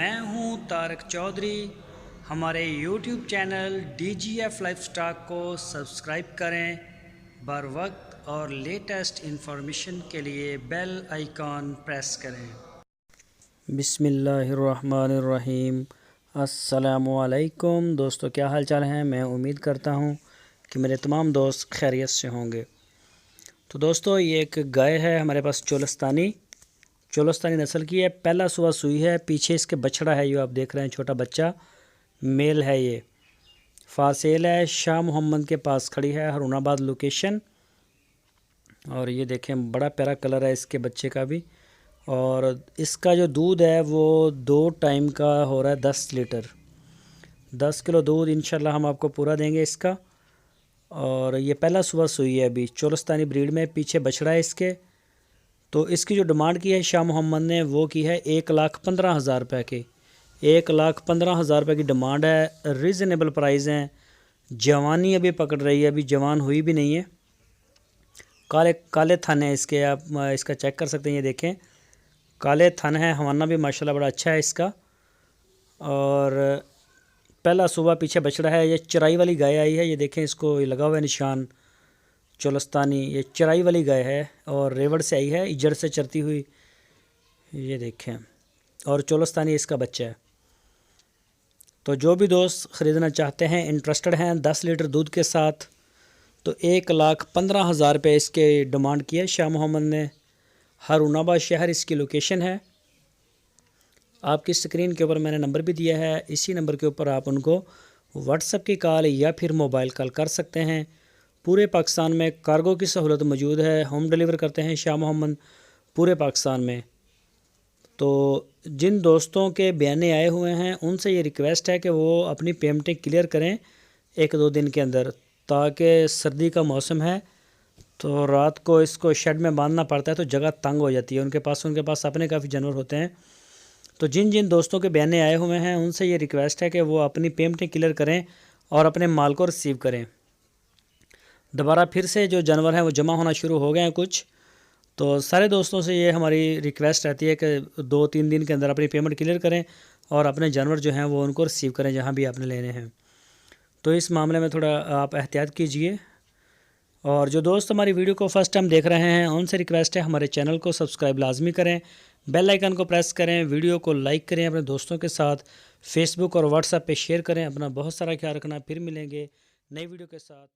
میں ہوں طارق چودھری۔ ہمارے YouTube channel DGF life stock کو سبسکرائب کریں، بر وقت اور لیٹسٹ انفارمیشن کے لیے بیل آئیکن پریس کریں۔ بسم اللہ الرحمن الرحیم۔ السلام علیکم دوستو، کیا حال چال ہیں؟ میں امید کرتا ہوں کہ میرے تمام دوست خیریت سے ہوں گے۔ تو دوستو، یہ ایک گائے ہے ہمارے پاس، چولستانی نسل کی ہے، پہلا صبح سوئی ہے۔ پیچھے اس کے بچڑا ہے، یہ آپ دیکھ رہے ہیں، چھوٹا بچہ میل ہے، یہ فاسیل ہے۔ شاہ محمد کے پاس کھڑی ہے، ہارون آباد لوکیشن۔ اور یہ دیکھیں، بڑا پیارا کلر ہے اس کے بچے کا بھی۔ اور اس کا جو دودھ ہے وہ 2 ٹائم کا ہو رہا ہے 10 لیٹر، 10 کلو دودھ انشاءاللہ ہم آپ کو پورا دیں گے اس کا۔ اور یہ پہلا صبح سوئی ہے ابھی، چولستانی بریڈ میں، پیچھے بچڑا ہے اس کے۔ تو اس کی جو ڈیمانڈ کی ہے شاہ محمد نے، وہ کی ہے 1,15,000 روپے کی، 1,15,000 روپے کی ڈیمانڈ ہے۔ ریزنیبل پرائز ہیں، جوانی ابھی پکڑ رہی ہے، ابھی جوان ہوئی بھی نہیں ہے۔ کالے تھن ہیں اس کے، آپ اس کا چیک کر سکتے ہیں، یہ دیکھیں کالے تھن ہیں، ہوانہ بھی ماشاءاللہ بڑا اچھا ہے اس کا۔ اور پہلا صبح، پیچھے بچڑا ہے۔ یہ چرائی والی گائے آئی ہے، یہ دیکھیں اس کو، یہ لگا ہوا ہے نشان چولستانی، یہ چرائی والی گائے ہے اور ریوڑ سے آئی ہے، اجڑ سے چرتی ہوئی، یہ دیکھیں۔ اور چولستانی اس کا بچہ ہے۔ تو جو بھی دوست خریدنا چاہتے ہیں، انٹرسٹڈ ہیں 10 لیٹر دودھ کے ساتھ، تو 1,15,000 روپے اس کے ڈیمانڈ کی ہے شاہ محمد نے۔ ہارون آباد شہر اس کی لوکیشن ہے۔ آپ کی اسکرین کے اوپر میں نے نمبر بھی دیا ہے، اسی نمبر کے اوپر آپ ان کو واٹس ایپ کی کال یا پھر موبائل کال کر سکتے ہیں۔ پورے پاکستان میں کارگو کی سہولت موجود ہے، ہوم ڈیلیور کرتے ہیں شاہ محمد پورے پاکستان میں۔ تو جن دوستوں کے بیانے آئے ہوئے ہیں ان سے یہ ریکویسٹ ہے کہ وہ اپنی پیمنٹیں کلیئر کریں 1-2 دن کے اندر، تاکہ سردی کا موسم ہے تو رات کو اس کو شیڈ میں باندھنا پڑتا ہے تو جگہ تنگ ہو جاتی ہے، ان کے پاس اپنے کافی جانور ہوتے ہیں۔ تو جن دوستوں کے بیانے آئے ہوئے ہیں ان سے یہ ریکویسٹ ہے کہ وہ اپنی پیمنٹیں کلیئر کریں اور اپنے مال کو ریسیو کریں۔ دوبارہ پھر سے جو جانور ہیں وہ جمع ہونا شروع ہو گئے ہیں کچھ، تو سارے دوستوں سے یہ ہماری ریکویسٹ رہتی ہے کہ 2-3 دن کے اندر اپنی پیمنٹ کلیئر کریں اور اپنے جانور جو ہیں وہ ان کو ریسیو کریں جہاں بھی آپ نے لینے ہیں۔ تو اس معاملے میں تھوڑا آپ احتیاط کیجئے۔ اور جو دوست ہماری ویڈیو کو فرسٹ ٹائم دیکھ رہے ہیں ان سے ریکویسٹ ہے ہمارے چینل کو سبسکرائب لازمی کریں، بیل آئیکن کو پریس کریں، ویڈیو کو لائک کریں، اپنے دوستوں کے ساتھ فیس بک اور واٹس ایپ پہ شیئر کریں۔ اپنا بہت سارا خیال رکھنا، پھر ملیں گے نئی ویڈیو کے ساتھ۔